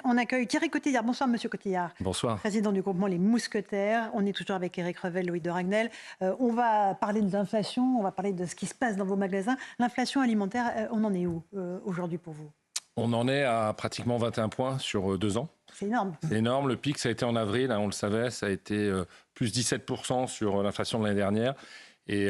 On accueille Thierry Cotillard. Bonsoir, monsieur Cotillard. Bonsoir. Président du groupement Les Mousquetaires. On est toujours avec Éric Revel, Loïc de Ragnel. On va parler de l'inflation, on va parler de ce qui se passe dans vos magasins. L'inflation alimentaire, on en est où aujourd'hui pour vous? On en est à pratiquement 21 points sur 2 ans. C'est énorme. C'est énorme. Le pic, ça a été en avril, on le savait, ça a été plus 17% sur l'inflation de l'année dernière. Et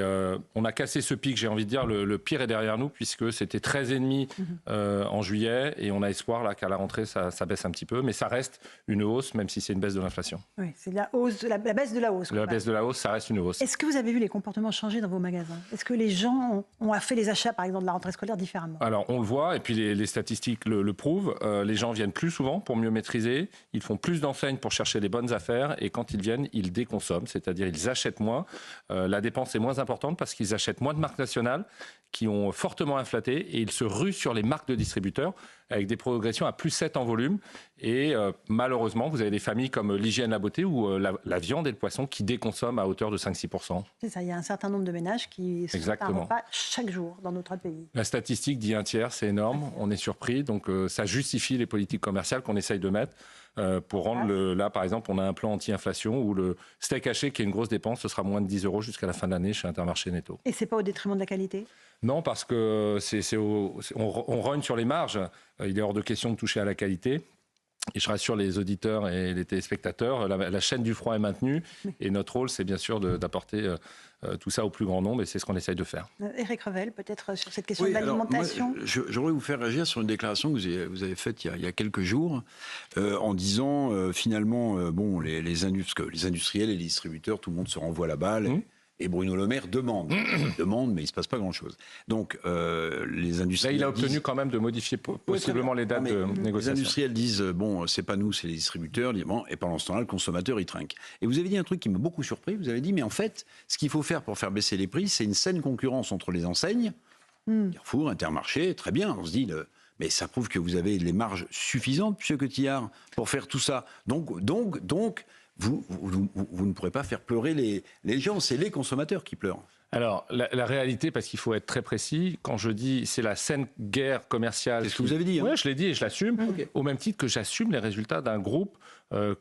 on a cassé ce pic, j'ai envie de dire, le pire est derrière nous, puisque c'était 13,5 en juillet, et on a espoir là qu'à la rentrée, ça baisse un petit peu, mais ça reste une hausse, même si c'est une baisse de l'inflation. Oui, c'est la baisse de la hausse. La baisse de la hausse, ça reste une hausse. Est-ce que vous avez vu les comportements changer dans vos magasins? Est-ce que les gens ont fait les achats, par exemple, de la rentrée scolaire différemment? Alors, on le voit, et puis les statistiques le prouvent, les gens viennent plus souvent pour mieux maîtriser, ils font plus d'enseignes pour chercher les bonnes affaires, et quand ils viennent, ils déconsomment, c'est-à-dire ils achètent moins. La dépense est moins importante parce qu'ils achètent moins de marques nationales qui ont fortement inflaté et ils se ruent sur les marques de distributeurs avec des progressions à plus 7 en volume. Et malheureusement, vous avez des familles comme l'hygiène, la beauté ou la viande et le poisson qui déconsomment à hauteur de 5-6%. C'est ça, il y a un certain nombre de ménages qui se font un repas chaque jour dans notre pays. La statistique dit un tiers, c'est énorme, on est surpris. Donc ça justifie les politiques commerciales qu'on essaye de mettre pour rendre là, par exemple, on a un plan anti-inflation où le steak haché, qui est une grosse dépense, ce sera moins de 10 € jusqu'à la fin de l'année chez Intermarché Netto. Et c'est pas au détriment de la qualité? Non, parce que on rogne sur les marges. Il est hors de question de toucher à la qualité. Et je rassure les auditeurs et les téléspectateurs, la chaîne du froid est maintenue. Et notre rôle, c'est bien sûr d'apporter tout ça au plus grand nombre. Et c'est ce qu'on essaye de faire. Éric Revel, peut-être sur cette question de l'alimentation. J'aimerais vous faire réagir sur une déclaration que vous avez faite il y a quelques jours, en disant finalement, bon, les industriels et les distributeurs, tout le monde se renvoie la balle. Et Bruno Le Maire demande, mais il ne se passe pas grand-chose. Donc, les industriels... Là, il a obtenu quand même de modifier possiblement les dates de négociation. Les industriels disent, bon, c'est pas nous, c'est les distributeurs. Bon, et pendant ce temps-là, le consommateur, il trinque. Et vous avez dit un truc qui m'a beaucoup surpris. Vous avez dit, mais en fait, ce qu'il faut faire pour faire baisser les prix, c'est une saine concurrence entre les enseignes. Carrefour, Intermarché, très bien. On se dit... Mais ça prouve que vous avez les marges suffisantes, M. Cotillard, pour faire tout ça. Donc vous ne pourrez pas faire pleurer les gens, c'est les consommateurs qui pleurent. Alors, la réalité, parce qu'il faut être très précis, quand je dis c'est la saine guerre commerciale... C'est ce que vous avez dit. Oui, je l'ai dit et je l'assume, au même titre que j'assume les résultats d'un groupe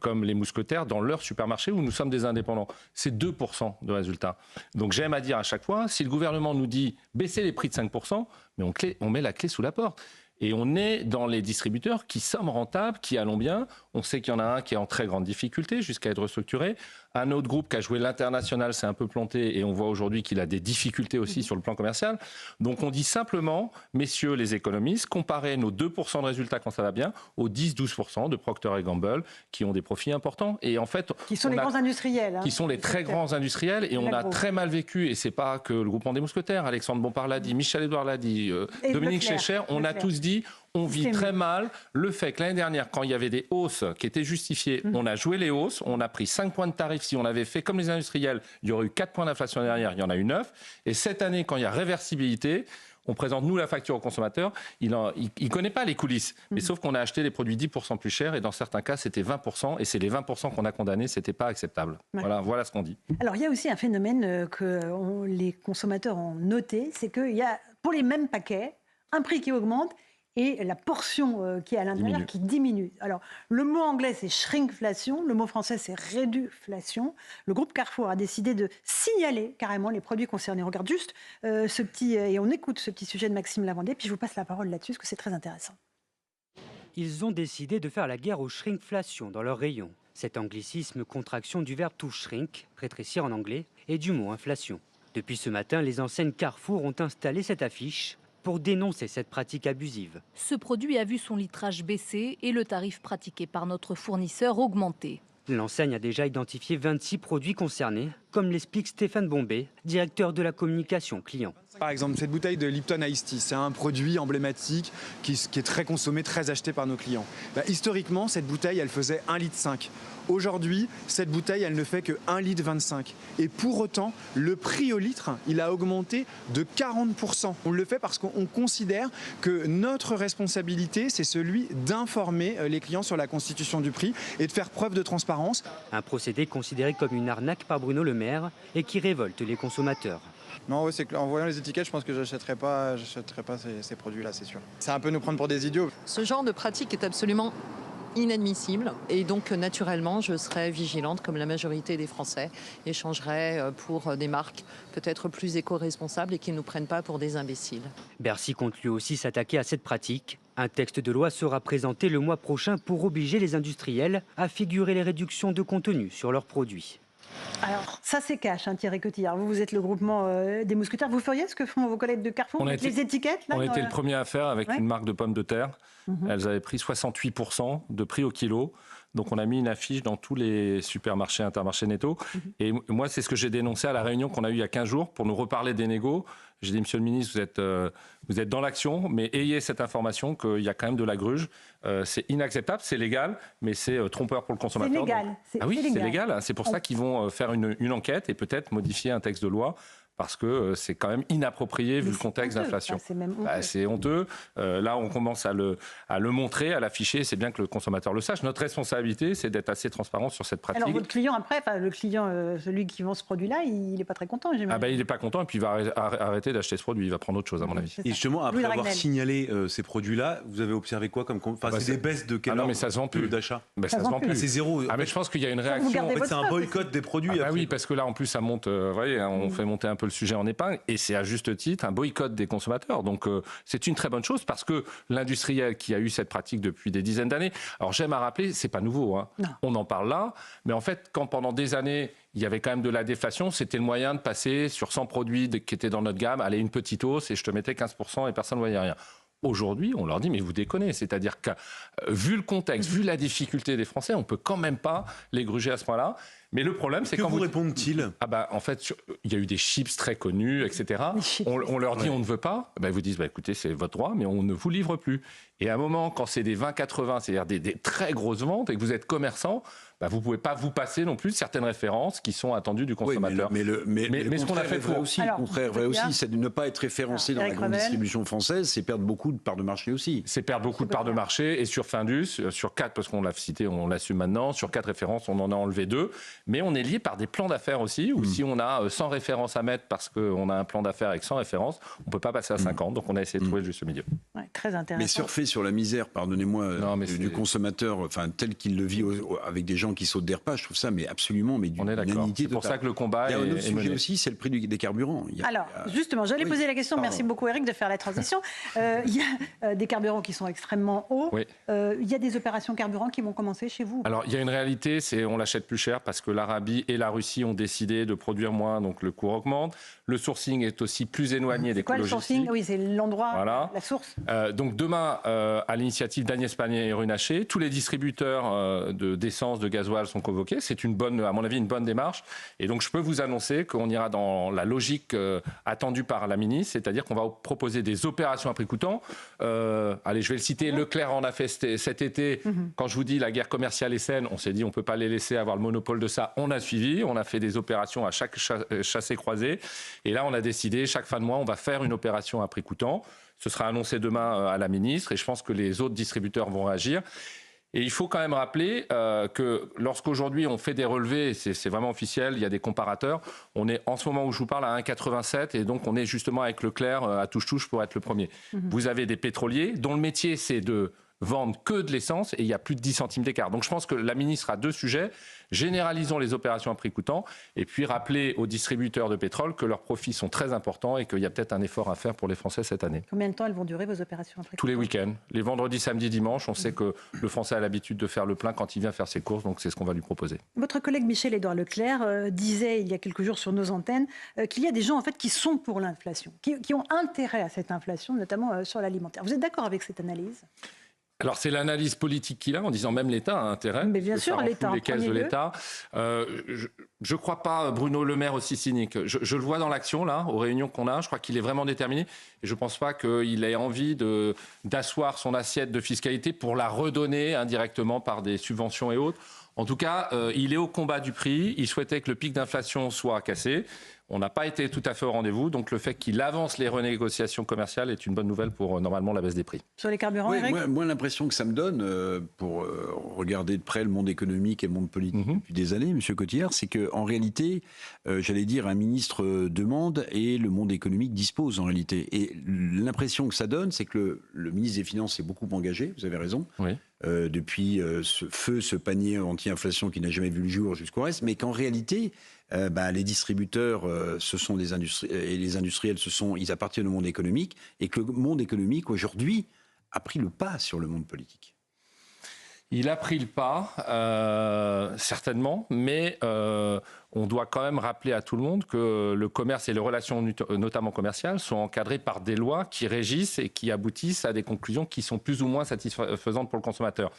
comme les Mousquetaires dans leur supermarché où nous sommes des indépendants. C'est 2% de résultats. Donc j'aime à dire à chaque fois, si le gouvernement nous dit baisser les prix de 5%, mais on met la clé sous la porte. Et on est dans les distributeurs qui sommes rentables, qui allons bien. On sait qu'il y en a un qui est en très grande difficulté jusqu'à être restructuré. Un autre groupe qui a joué l'international s'est un peu planté et on voit aujourd'hui qu'il a des difficultés aussi sur le plan commercial. Donc on dit simplement, messieurs les économistes, comparez nos 2% de résultats quand ça va bien aux 10-12% de Procter & Gamble qui ont des profits importants. Et en fait, qui sont les grands industriels. Qui sont les très grands industriels et on a très mal vécu. Et c'est pas que le groupement des Mousquetaires, Alexandre Bompard l'a dit, Michel Edouard l'a dit, Dominique Schécher, on a tous dit... On vit très mal le fait que l'année dernière, quand il y avait des hausses qui étaient justifiées, on a joué les hausses, on a pris 5 points de tarif. Si on avait fait comme les industriels, il y aurait eu 4 points d'inflation derrière, il y en a eu 9. Et cette année, quand il y a réversibilité, on présente nous la facture au consommateur, il ne connaît pas les coulisses. Mais sauf qu'on a acheté des produits 10% plus chers et dans certains cas, c'était 20%. Et c'est les 20% qu'on a condamnés, ce n'était pas acceptable. Ouais. Voilà ce qu'on dit. Alors il y a aussi un phénomène que les consommateurs ont noté, c'est qu'il y a pour les mêmes paquets, un prix qui augmente et la portion qui est à l'intérieur qui diminue. Alors, le mot anglais, c'est shrinkflation. Le mot français, c'est réduflation. Le groupe Carrefour a décidé de signaler carrément les produits concernés. On regarde juste et on écoute ce petit sujet de Maxime Lavandier, puis je vous passe la parole là-dessus, parce que c'est très intéressant. Ils ont décidé de faire la guerre aux shrinkflation dans leurs rayons. Cet anglicisme, contraction du verbe to shrink, rétrécir en anglais, et du mot inflation. Depuis ce matin, les enseignes Carrefour ont installé cette affiche pour dénoncer cette pratique abusive. Ce produit a vu son litrage baisser et le tarif pratiqué par notre fournisseur augmenter. L'enseigne a déjà identifié 26 produits concernés, comme l'explique Stéphane Bombay, directeur de la communication client. Par exemple, cette bouteille de Lipton Ice Tea, c'est un produit emblématique qui est très consommé, très acheté par nos clients. Historiquement, cette bouteille, elle faisait 1,5 litre. Aujourd'hui, cette bouteille, elle ne fait que 1,25 litre. Et pour autant, le prix au litre, il a augmenté de 40%. On le fait parce qu'on considère que notre responsabilité, c'est celui d'informer les clients sur la constitution du prix et de faire preuve de transparence. Un procédé considéré comme une arnaque par Bruno Le Maire et qui révolte les consommateurs. Non, oui, c'est que en voyant les étiquettes, je pense que j'achèterai pas ces produits-là, c'est sûr. C'est un peu nous prendre pour des idiots. Ce genre de pratique est absolument inadmissible. Et donc, naturellement, je serai vigilante, comme la majorité des Français, et changerai pour des marques peut-être plus éco-responsables et qui ne nous prennent pas pour des imbéciles. Bercy compte lui aussi s'attaquer à cette pratique. Un texte de loi sera présenté le mois prochain pour obliger les industriels à figurer les réductions de contenu sur leurs produits. Alors, ça c'est cash, hein, Thierry Cotillard. Vous êtes le groupement des mousquetaires. Vous feriez ce que font vos collègues de Carrefour avec les étiquettes là, on a été le premier à faire avec une marque de pommes de terre. Elles avaient pris 68% de prix au kilo. Donc on a mis une affiche dans tous les supermarchés, Intermarché, Netto. Et moi, c'est ce que j'ai dénoncé à la réunion qu'on a eue il y a 15 jours pour nous reparler des négos. J'ai dit, monsieur le ministre, vous êtes dans l'action, mais ayez cette information qu'il y a quand même de la gruge. C'est inacceptable, c'est légal, mais c'est trompeur pour le consommateur. C'est légal. Ah oui, c'est légal. C'est pour ça qu'ils vont faire une enquête et peut-être modifier un texte de loi. Parce que c'est quand même inapproprié vu le contexte d'inflation. C'est même honteux. C'est honteux. Là, on commence à le montrer, à l'afficher. C'est bien que le consommateur le sache. Notre responsabilité, c'est d'être assez transparent sur cette pratique. Alors, votre client, après, le client, celui qui vend ce produit-là, il n'est pas très content, j'imagine. Il n'est pas content et puis il va arrêter d'acheter ce produit. Il va prendre autre chose, à mon avis. Et justement, après avoir signalé ces produits-là, vous avez observé quoi comme... c'est des baisses de quelle mais ça se vend plus. D'achat ça se vend plus. C'est zéro. Mais je pense qu'il y a une réaction. En fait, c'est un boycott des produits. Oui, parce que là, en plus, ça monte. Vous voyez, on fait monter un peu le sujet en épingle. Et c'est à juste titre un boycott des consommateurs. Donc c'est une très bonne chose parce que l'industriel qui a eu cette pratique depuis des dizaines d'années, alors j'aime à rappeler, c'est pas nouveau, hein. On en parle là, mais en fait quand pendant des années il y avait quand même de la déflation, c'était le moyen de passer sur 100 produits qui étaient dans notre gamme, allez une petite hausse et je te mettais 15% et personne ne voyait rien. Aujourd'hui, on leur dit, mais vous déconnez. C'est-à-dire que, vu le contexte, vu la difficulté des Français, on ne peut quand même pas les gruger à ce point-là. Mais le problème, c'est quand vous répondent-ils ? En fait, il y a eu des chips très connus, etc. On leur dit, on ne veut pas. Ils vous disent, écoutez, c'est votre droit, mais on ne vous livre plus. Et à un moment, quand c'est des 20-80, c'est-à-dire des très grosses ventes, et que vous êtes commerçant, vous ne pouvez pas vous passer non plus de certaines références qui sont attendues du consommateur. Oui, mais ce qu'on a fait aussi, Alors, le contraire vrai aussi, c'est de ne pas être référencé dans la grande distribution française, c'est perdre beaucoup de parts de marché aussi. C'est perdre beaucoup de parts de marché, et sur Findus, sur 4, parce qu'on l'a cité, on l'assume maintenant, sur 4 références, on en a enlevé 2, mais on est lié par des plans d'affaires aussi, où si on a 100 références à mettre parce qu'on a un plan d'affaires avec 100 références, on ne peut pas passer à 50, donc on a essayé de trouver le juste milieu. Ouais, très intéressant. Mais surfer sur la misère, pardonnez-moi, du consommateur, tel qu'il le vit avec des gens qui sautent des repas, je trouve ça absolument on est d'accord. C'est pour ça que le combat est mené. Il y a un autre sujet aussi, c'est le prix des carburants. Justement, j'allais poser la question, merci beaucoup Eric de faire la transition. Il y a des carburants qui sont extrêmement hauts. Oui. Il y a des opérations carburants qui vont commencer chez vous. Alors, il y a une réalité, c'est on l'achète plus cher parce que l'Arabie et la Russie ont décidé de produire moins, donc le coût augmente. Le sourcing est aussi plus éloigné des coûts logistiques. C'est quoi le sourcing ? Oui, c'est l'endroit, la source. Donc demain, à l'initiative d'Agnès Pannier et Runacher, tous les distributeurs d'essence, de gasoil sont convoqués. C'est à mon avis, une bonne démarche. Et donc, je peux vous annoncer qu'on ira dans la logique attendue par la ministre, c'est-à-dire qu'on va proposer des opérations à prix coûtant. Allez, je vais le citer, Leclerc en a fait cet été. Quand je vous dis la guerre commerciale est saine, on s'est dit on ne peut pas les laisser avoir le monopole de ça. On a suivi, on a fait des opérations à chaque chassé-croisé. Et là, on a décidé, chaque fin de mois, on va faire une opération à prix coûtant. Ce sera annoncé demain à la ministre et je pense que les autres distributeurs vont réagir. Et il faut quand même rappeler que lorsqu'aujourd'hui on fait des relevés, c'est vraiment officiel, il y a des comparateurs, on est en ce moment où je vous parle à 1,87 et donc on est justement avec Leclerc à touche-touche pour être le premier. Vous avez des pétroliers dont le métier c'est de vendre que de l'essence et il y a plus de 10 centimes d'écart. Donc je pense que la ministre a 2 sujets. Généralisons les opérations à prix coûtant et puis rappeler aux distributeurs de pétrole que leurs profits sont très importants et qu'il y a peut-être un effort à faire pour les Français cette année. Combien de temps elles vont durer vos opérations à prix coûtant ? Tous les week-ends, les vendredis, samedis, dimanches. On sait que le Français a l'habitude de faire le plein quand il vient faire ses courses, donc c'est ce qu'on va lui proposer. Votre collègue Michel-Édouard Leclerc disait il y a quelques jours sur nos antennes qu'il y a des gens en fait qui sont pour l'inflation, qui ont intérêt à cette inflation, notamment sur l'alimentaire. Vous êtes d'accord avec cette analyse ? Alors c'est l'analyse politique qu'il a en disant même l'État a intérêt. Mais bien sûr, l'État. Les caisses de l'État. Je ne crois pas Bruno Le Maire aussi cynique. Je le vois dans l'action là, aux réunions qu'on a. Je crois qu'il est vraiment déterminé. Et je ne pense pas qu'il ait envie d'asseoir son assiette de fiscalité pour la redonner indirectement par des subventions et autres. En tout cas, il est au combat du prix. Il souhaitait que le pic d'inflation soit cassé. On n'a pas été tout à fait au rendez-vous. Donc le fait qu'il avance les renégociations commerciales est une bonne nouvelle pour normalement la baisse des prix. Sur les carburants, Eric ? Moi, l'impression que ça me donne, pour regarder de près le monde économique et le monde politique depuis des années, M. Cotillard, c'est qu'en réalité, j'allais dire, un ministre demande et le monde économique dispose en réalité. Et l'impression que ça donne, c'est que le ministre des Finances est beaucoup engagé, vous avez raison. Oui. depuis ce panier anti-inflation qui n'a jamais vu le jour jusqu'au reste, mais qu'en réalité, les distributeurs, ce sont des et les industriels, ils appartiennent au monde économique, et que le monde économique, aujourd'hui, a pris le pas sur le monde politique. Il a pris le pas, certainement, mais on doit quand même rappeler à tout le monde que le commerce et les relations, notamment commerciales, sont encadrées par des lois qui régissent et qui aboutissent à des conclusions qui sont plus ou moins satisfaisantes pour le consommateur.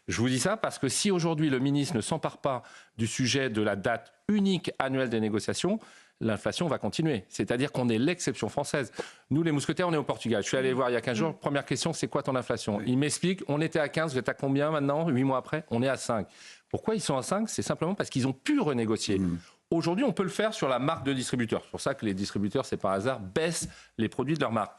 Je vous dis ça parce que si aujourd'hui le ministre ne s'empare pas du sujet de la date unique annuelle des négociations, l'inflation va continuer. C'est-à-dire qu'on est l'exception française. Nous, les mousquetaires, on est au Portugal. Je suis allé voir il y a 15 jours. Première question, c'est quoi ton inflation ? Il m'explique, on était à 15, vous êtes à combien maintenant ? 8 mois après, on est à 5. Pourquoi ils sont à 5 ? C'est simplement parce qu'ils ont pu renégocier. Aujourd'hui, on peut le faire sur la marque de distributeur. C'est pour ça que les distributeurs, c'est par hasard, baissent les produits de leur marque.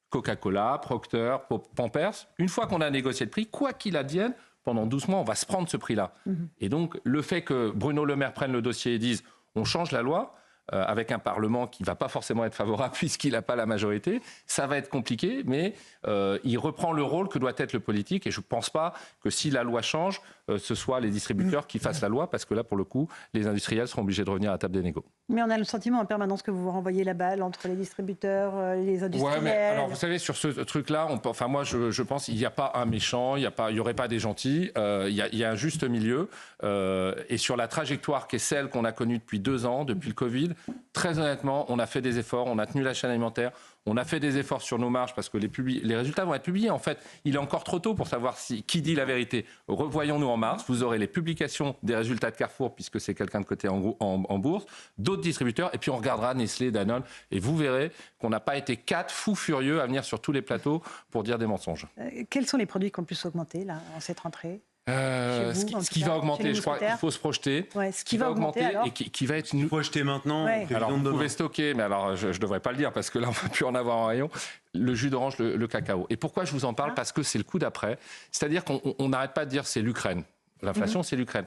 Coca-Cola, Procter, Pampers. Une fois qu'on a négocié le prix, quoi qu'il advienne, pendant 12 mois, on va se prendre ce prix-là. Et donc, le fait que Bruno Le Maire prenne le dossier et dise on change la loi, avec un Parlement qui ne va pas forcément être favorable puisqu'il n'a pas la majorité, ça va être compliqué, mais il reprend le rôle que doit être le politique. Et je ne pense pas que si la loi change, ce soit les distributeurs qui fassent la loi, parce que là, pour le coup, les industriels seront obligés de revenir à la table des négos. Mais on a le sentiment en permanence que vous vous renvoyez la balle entre les distributeurs, les industriels. Ouais, mais alors vous savez, sur ce truc-là, moi je pense qu'il n'y a pas un méchant, il n'y aurait pas des gentils, il y a un juste milieu. Et sur la trajectoire qui est celle qu'on a connue depuis 2 ans, depuis le Covid, très honnêtement, on a fait des efforts, on a tenu la chaîne alimentaire. On a fait des efforts sur nos marges parce que les résultats vont être publiés. En fait, il est encore trop tôt pour savoir qui dit la vérité. Revoyons-nous en mars. Vous aurez les publications des résultats de Carrefour puisque c'est quelqu'un de coté en bourse, d'autres distributeurs, et puis on regardera Nestlé, Danone, et vous verrez qu'on n'a pas été 4 fous furieux à venir sur tous les plateaux pour dire des mensonges. Quels sont les produits qui ont pu augmenter là, en cette rentrée ? Ce qui va augmenter, je crois qu'il faut se projeter. Ouais, ce qui va augmenter et qui va être projeté maintenant. Ouais. Alors vous pouvez stocker, mais alors je ne devrais pas le dire parce que là on ne va plus en avoir en rayon. Le jus d'orange, le cacao. Et pourquoi je vous en parle ? Parce que c'est le coup d'après. C'est-à-dire qu'on n'arrête pas de dire c'est l'Ukraine. L'inflation, c'est l'Ukraine.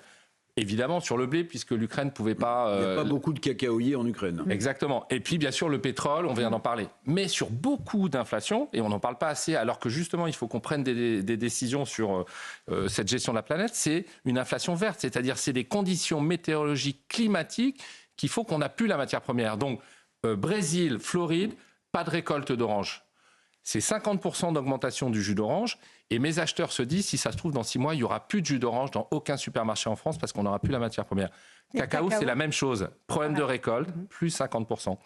Évidemment, sur le blé, puisque l'Ukraine ne pouvait pas... Il n'y a pas beaucoup de cacaoyers en Ukraine. Exactement. Et puis, bien sûr, le pétrole, on vient d'en parler. Mais sur beaucoup d'inflation, et on n'en parle pas assez, alors que justement, il faut qu'on prenne des décisions sur cette gestion de la planète, c'est une inflation verte. C'est-à-dire, c'est des conditions météorologiques, climatiques, qui font qu'on n'a plus la matière première. Donc, Brésil, Floride, pas de récolte d'orange. C'est 50% d'augmentation du jus d'orange. Et mes acheteurs se disent, si ça se trouve, dans 6 mois, il n'y aura plus de jus d'orange dans aucun supermarché en France parce qu'on n'aura plus la matière première. Cacao, c'est la même chose. Problème de récolte, plus 50%.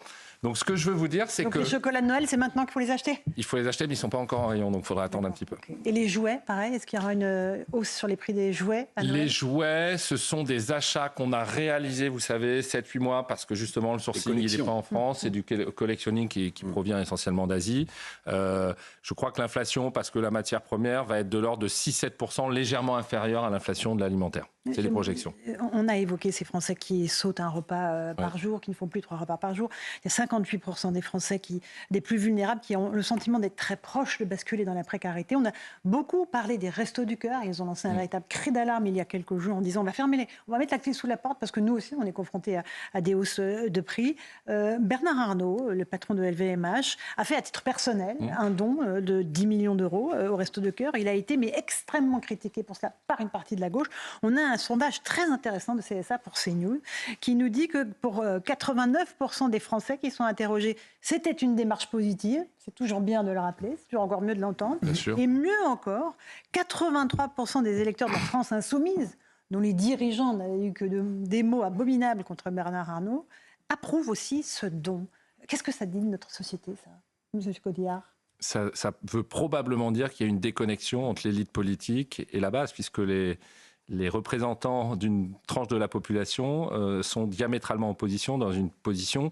Donc, ce que je veux vous dire, c'est que... Donc, les chocolats de Noël, c'est maintenant qu'il faut les acheter ? Il faut les acheter, mais ils ne sont pas encore en rayon, donc il faudra attendre un petit peu. Okay. Et les jouets, pareil, est-ce qu'il y aura une hausse sur les prix des jouets à Noël ? Les jouets, ce sont des achats qu'on a réalisés, vous savez, 7-8 mois, parce que justement, le sourcing, il n'est pas en France, c'est du collectionning qui provient essentiellement d'Asie. Je crois que l'inflation, parce que la matière première, va être de l'ordre de 6-7%, légèrement inférieure à l'inflation de l'alimentaire. C'est les projections. On a évoqué ces Français qui sautent un repas par jour, qui ne font plus 3 repas par jour. Il y a 58% des Français, des plus vulnérables, qui ont le sentiment d'être très proches de basculer dans la précarité. On a beaucoup parlé des restos du cœur. Ils ont lancé un véritable cri d'alarme il y a quelques jours en disant on va mettre la clé sous la porte parce que nous aussi, on est confrontés à des hausses de prix. Bernard Arnault, le patron de LVMH, a fait à titre personnel un don de 10 millions d'euros au Resto du Cœur. Il a été extrêmement critiqué pour cela par une partie de la gauche. On a un sondage très intéressant de CSA pour CNews qui nous dit que pour 89% des Français qui sont interrogés, c'était une démarche positive. C'est toujours bien de le rappeler, c'est toujours encore mieux de l'entendre. Et mieux encore, 83% des électeurs de la France insoumise, dont les dirigeants n'avaient eu que des mots abominables contre Bernard Arnault, approuvent aussi ce don. Qu'est-ce que ça dit de notre société, ça, M. Cotillard ? Ça veut probablement dire qu'il y a une déconnexion entre l'élite politique et la base, puisque les représentants d'une tranche de la population sont diamétralement en opposition, dans une position,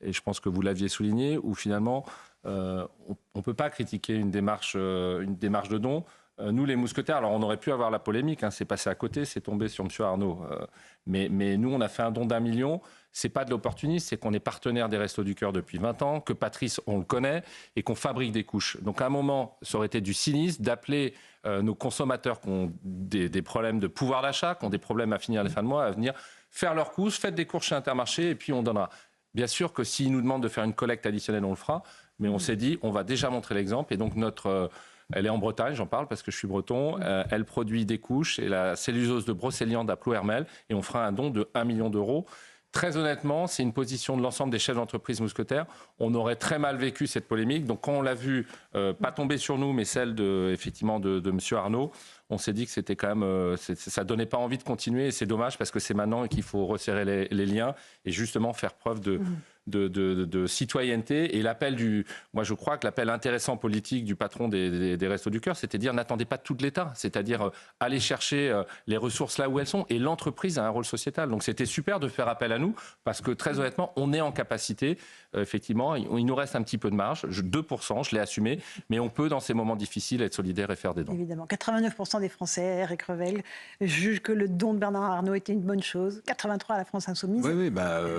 et je pense que vous l'aviez souligné, où finalement on ne peut pas critiquer une démarche de don. Nous, les mousquetaires, alors on aurait pu avoir la polémique, c'est passé à côté, c'est tombé sur M. Arnault. Mais nous, on a fait un don d'1 million. C'est pas de l'opportunisme, c'est qu'on est partenaire des Restos du Cœur depuis 20 ans, que Patrice, on le connaît, et qu'on fabrique des couches. Donc à un moment, ça aurait été du cynisme d'appeler nos consommateurs qui ont des problèmes de pouvoir d'achat, qui ont des problèmes à finir les fins de mois, à venir faire leurs courses, faites des courses chez Intermarché, et puis on donnera. Bien sûr que s'ils nous demandent de faire une collecte additionnelle, on le fera, mais on s'est dit, on va déjà montrer l'exemple, et donc notre Elle est en Bretagne, j'en parle parce que je suis breton. Elle produit des couches et la cellulose de Brocéliande à Ploërmel et on fera un don de 1 million d'euros. Très honnêtement, c'est une position de l'ensemble des chefs d'entreprise mousquetaires. On aurait très mal vécu cette polémique. Donc quand on l'a vu, pas tomber sur nous, mais celle effectivement de M. Arnaud, on s'est dit que c'était quand même, ça donnait pas envie de continuer. Et c'est dommage parce que c'est maintenant qu'il faut resserrer les liens et justement faire preuve de citoyenneté. Et moi je crois que l'appel intéressant politique du patron des Restos du Cœur, c'était de dire n'attendez pas tout de l'État, c'est-à-dire aller chercher les ressources là où elles sont. Et l'entreprise a un rôle sociétal. Donc c'était super de faire appel à nous parce que très honnêtement, on est en capacité. Effectivement, il nous reste un petit peu de marge, 2%, je l'ai assumé, mais on peut dans ces moments difficiles être solidaire et faire des dons. Évidemment, 89% des Français, Eric Revel, jugent que le don de Bernard Arnault était une bonne chose. 83% à la France Insoumise. Oui,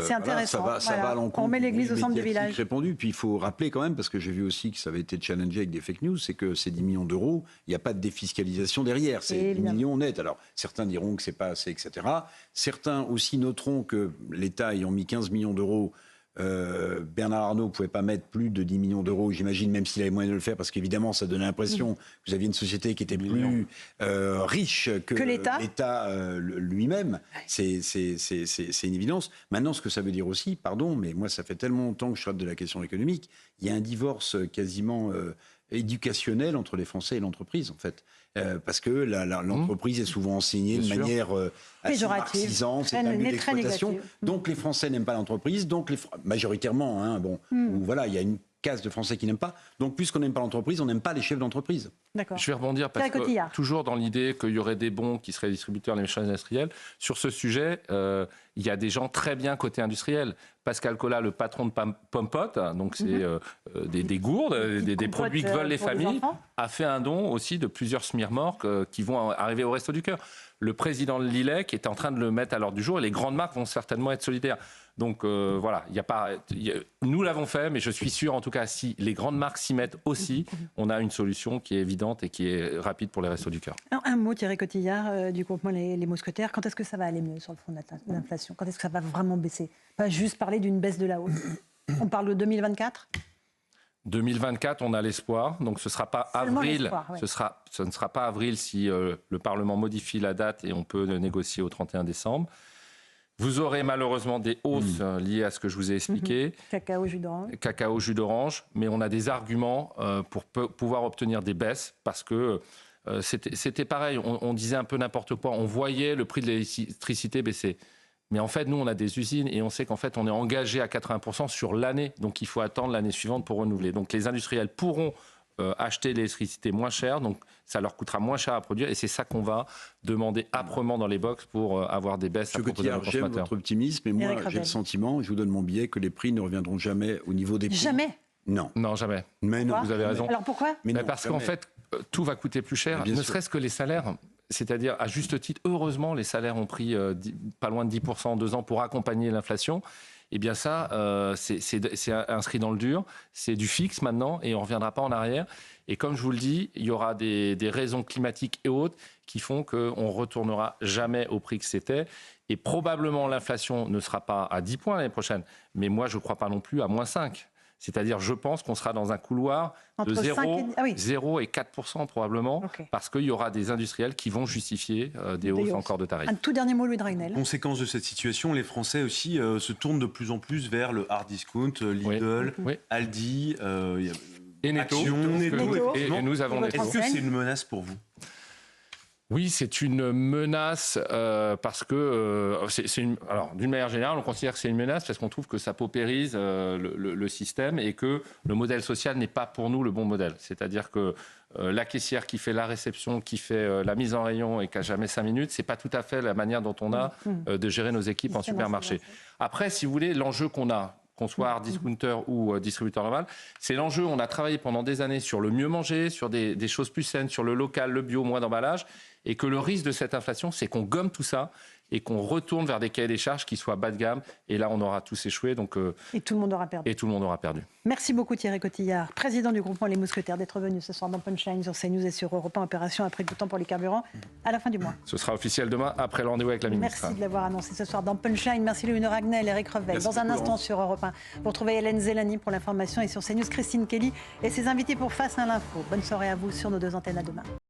c'est intéressant. Ça va à l'encontre. On met l'église au centre du village. Répondu. Puis il faut rappeler quand même, parce que j'ai vu aussi que ça avait été challengé avec des fake news, c'est que ces 10 millions d'euros, il n'y a pas de défiscalisation derrière. C'est 10 millions nets. Alors certains diront que c'est pas assez, etc. Certains aussi noteront que l'État ayant mis 15 millions d'euros, Bernard Arnault ne pouvait pas mettre plus de 10 millions d'euros, j'imagine, même s'il avait moyen de le faire, parce qu'évidemment, ça donnait l'impression que vous aviez une société qui était plus riche que l'État lui-même. C'est une évidence. Maintenant, ce que ça veut dire aussi, pardon, mais moi, ça fait tellement longtemps que je traite de la question économique, il y a un divorce quasiment éducationnel entre les Français et l'entreprise, en fait. Parce que l'entreprise est souvent enseignée de manière assez marxisante, c'est un lieu d'exploitation. Donc les Français n'aiment pas l'entreprise, donc majoritairement, voilà, il y a une caste de Français qui n'aiment pas. Donc puisqu'on n'aime pas l'entreprise, on n'aime pas les chefs d'entreprise. Je vais rebondir parce que toujours dans l'idée qu'il y aurait des bons qui seraient distributeurs des chaînes industrielles, sur ce sujet, il y a des gens très bien côté industriel. Pascal Collat, le patron de Pompote, donc c'est des gourdes, des produits que veulent les familles, a fait un don aussi de plusieurs smirmorques qui vont arriver au Resto du Cœur. Le président de l'ILEC est en train de le mettre à l'ordre du jour et les grandes marques vont certainement être solidaires. Donc voilà, nous l'avons fait, mais je suis sûr, en tout cas, si les grandes marques s'y mettent aussi, on a une solution qui est évidente et qui est rapide pour les Restos du Cœur. Un mot, Thierry Cotillard, du groupement les Mousquetaires. Quand est-ce que ça va aller mieux sur le front de l'inflation ? Quand est-ce que ça va vraiment baisser ? Pas juste parler d'une baisse de la hausse. On parle de 2024 ? 2024, on a l'espoir. Donc ce ne sera pas avril. Ce ne sera pas avril si le Parlement modifie la date et on peut négocier au 31 décembre. Vous aurez malheureusement des hausses liées à ce que je vous ai expliqué. Cacao, jus d'orange. Cacao, jus d'orange. Mais on a des arguments pour pouvoir obtenir des baisses parce que c'était pareil. On disait un peu n'importe quoi. On voyait le prix de l'électricité baisser. Mais en fait, nous, on a des usines et on sait qu'en fait, on est engagé à 80% sur l'année. Donc, il faut attendre l'année suivante pour renouveler. Donc, les industriels pourront acheter l'électricité moins cher. Donc, ça leur coûtera moins cher à produire. Et c'est ça qu'on va demander âprement dans les box pour avoir des baisses à proposer aux consommateurs. J'aime votre optimisme, mais moi, j'ai le sentiment, je vous donne mon billet, que les prix ne reviendront jamais au niveau des prix. Jamais ? Non. Non, jamais. Mais non. Vous avez raison. Alors, pourquoi ? Parce qu'en fait, tout va coûter plus cher, ne serait-ce que les salaires. C'est-à-dire, à juste titre, heureusement, les salaires ont pris pas loin de 10% en 2 ans pour accompagner l'inflation. Eh bien ça, c'est inscrit dans le dur. C'est du fixe maintenant et on ne reviendra pas en arrière. Et comme je vous le dis, il y aura des raisons climatiques et autres qui font qu'on ne retournera jamais au prix que c'était. Et probablement, l'inflation ne sera pas à 10 points l'année prochaine. Mais moi, je ne crois pas non plus à moins 5. C'est-à-dire, je pense qu'on sera dans un couloir de 0 et 4% probablement, parce qu'il y aura des industriels qui vont justifier des hausses encore de tarifs. Un tout dernier mot, Louis Dragnel. Conséquence de cette situation, les Français aussi se tournent de plus en plus vers le hard discount, Lidl, Aldi, et Netto. Et nous avons Netto. Est-ce que c'est une menace pour vous ? Oui, c'est une menace parce que, alors d'une manière générale, on considère que c'est une menace parce qu'on trouve que ça paupérise le système et que le modèle social n'est pas pour nous le bon modèle. C'est-à-dire que la caissière qui fait la réception, qui fait la mise en rayon et qui n'a jamais 5 minutes, c'est pas tout à fait la manière dont on a de gérer nos équipes en supermarché. Après, si vous voulez, l'enjeu qu'on soit hard discounter ou distributeur normal, c'est l'enjeu. On a travaillé pendant des années sur le mieux manger, sur des choses plus saines, sur le local, le bio, moins d'emballage. Et que le risque de cette inflation, c'est qu'on gomme tout ça et qu'on retourne vers des cahiers des charges qui soient bas de gamme. Et là, on aura tous échoué. Donc, et tout le monde aura perdu. Et tout le monde aura perdu. Merci beaucoup Thierry Cotillard, président du groupement Les Mousquetaires, d'être venu ce soir dans Punchline sur CNews et sur Europe 1, opération après du temps pour les carburants à la fin du mois. Ce sera officiel demain, après le rendez-vous avec la ministre. Merci de l'avoir annoncé ce soir dans Punchline. Merci Léonore Ragnel, Eric Revel. Dans un instant sur Europe 1, vous retrouvez Hélène Zélani pour l'information et sur CNews, Christine Kelly et ses invités pour Face à l'info. Bonne soirée à vous sur nos 2 antennes, à demain.